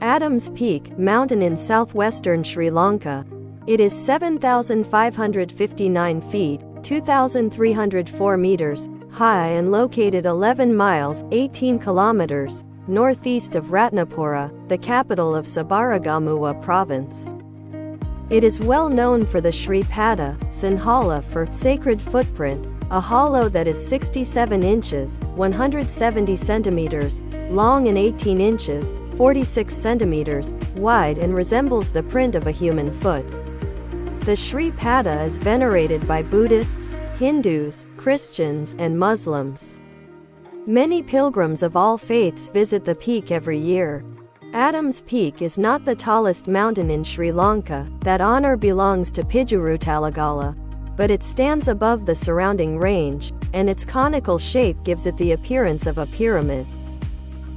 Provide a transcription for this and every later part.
Adams Peak, mountain in southwestern Sri Lanka. It is 7,559 feet, 2,304 meters, high and located 11 miles, 18 kilometers, northeast of Ratnapura, the capital of Sabaragamuwa province. It is well known for the Sri Pada, Sinhala for sacred footprint, a hollow that is 67 inches, 170 centimeters, long and 18 inches, 46 centimeters, wide and resembles the print of a human foot. The Sri Pada is venerated by Buddhists, Hindus, Christians, and Muslims. Many pilgrims of all faiths visit the peak every year. Adams Peak is not the tallest mountain in Sri Lanka, that honor belongs to Pijuruthalagala, but it stands above the surrounding range, and its conical shape gives it the appearance of a pyramid.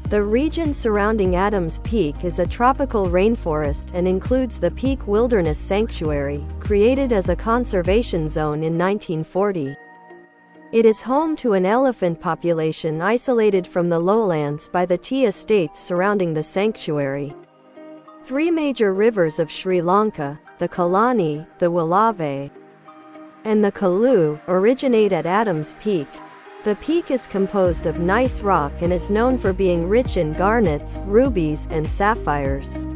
The region surrounding Adams Peak is a tropical rainforest and includes the Peak Wilderness Sanctuary, created as a conservation zone in 1940. It is home to an elephant population isolated from the lowlands by the tea estates surrounding the sanctuary. Three major rivers of Sri Lanka, the Kalani, the Walave, and the Kalu, originate at Adams Peak. The peak is composed of gneiss rock and is known for being rich in garnets, rubies, and sapphires.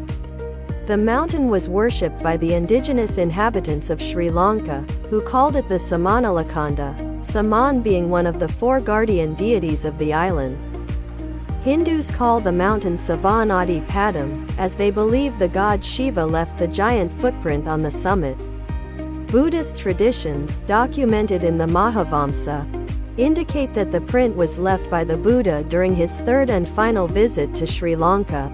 The mountain was worshipped by the indigenous inhabitants of Sri Lanka, who called it the Samanalakanda, Saman being one of the four guardian deities of the island. Hindus call the mountain Savanadi Padam, as they believe the god Shiva left the giant footprint on the summit. Buddhist traditions, documented in the Mahavamsa, indicate that the print was left by the Buddha during his third and final visit to Sri Lanka.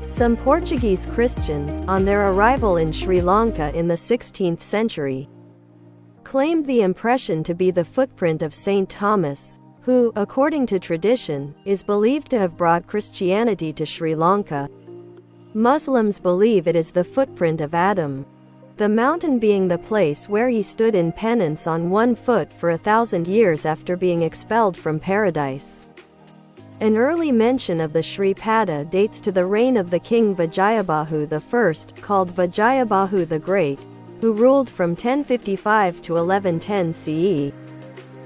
Some Portuguese Christians, on their arrival in Sri Lanka in the 16th century, claimed the impression to be the footprint of Saint Thomas, who, according to tradition, is believed to have brought Christianity to Sri Lanka. Muslims believe it is the footprint of Adam, the mountain being the place where he stood in penance on one foot for 1,000 years after being expelled from paradise. An early mention of the Sri Pada dates to the reign of the king Vijayabahu I, called Vijayabahu the Great, who ruled from 1055 to 1110 CE.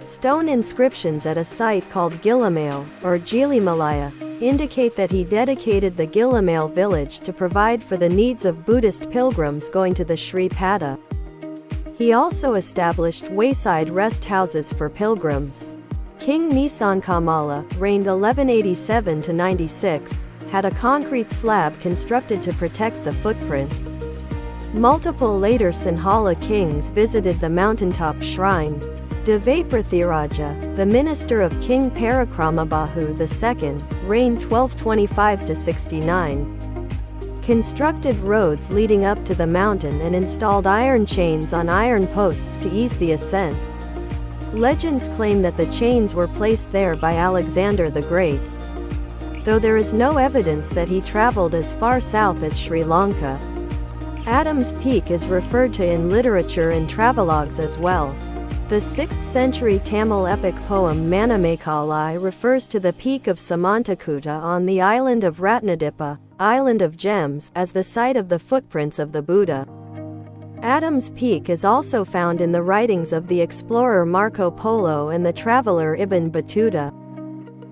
Stone inscriptions at a site called Gilamail, or Gilimalaya, indicate that he dedicated the Gilamail village to provide for the needs of Buddhist pilgrims going to the Sri Pada. He also established wayside rest houses for pilgrims. King Nisankamala, reigned 1187–96, had a concrete slab constructed to protect the footprint. Multiple later Sinhala kings visited the mountaintop shrine. Devaprithiraja, the minister of King Parakramabahu II, reigned 1225–69, constructed roads leading up to the mountain and installed iron chains on iron posts to ease the ascent. Legends claim that the chains were placed there by Alexander the Great, though there is no evidence that he traveled as far south as Sri Lanka. Adams Peak is referred to in literature and travelogues as well. The 6th century Tamil epic poem Manamakalai refers to the peak of Samantakuta on the island of Ratnadipa, Island of Gems, as the site of the footprints of the Buddha. Adams Peak is also found in the writings of the explorer Marco Polo and the traveler Ibn Battuta.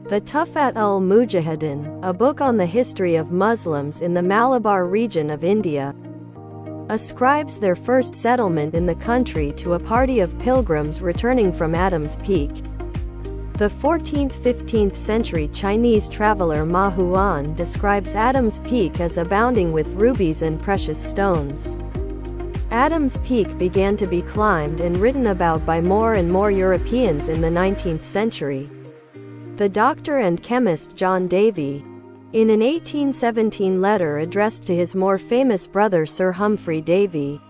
The Tufat-ul-Mujahideen, a book on the history of Muslims in the Malabar region of India, ascribes their first settlement in the country to a party of pilgrims returning from Adams Peak. The 14th–15th century Chinese traveler Ma Huan describes Adams Peak as abounding with rubies and precious stones. Adams Peak began to be climbed and written about by more and more Europeans in the 19th century. The doctor and chemist John Davy, in an 1817 letter addressed to his more famous brother Sir Humphrey Davy,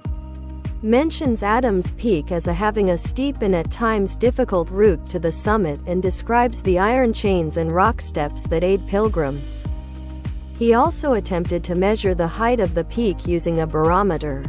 mentions Adams Peak as having a steep and at times difficult route to the summit and describes the iron chains and rock steps that aid pilgrims. He also attempted to measure the height of the peak using a barometer.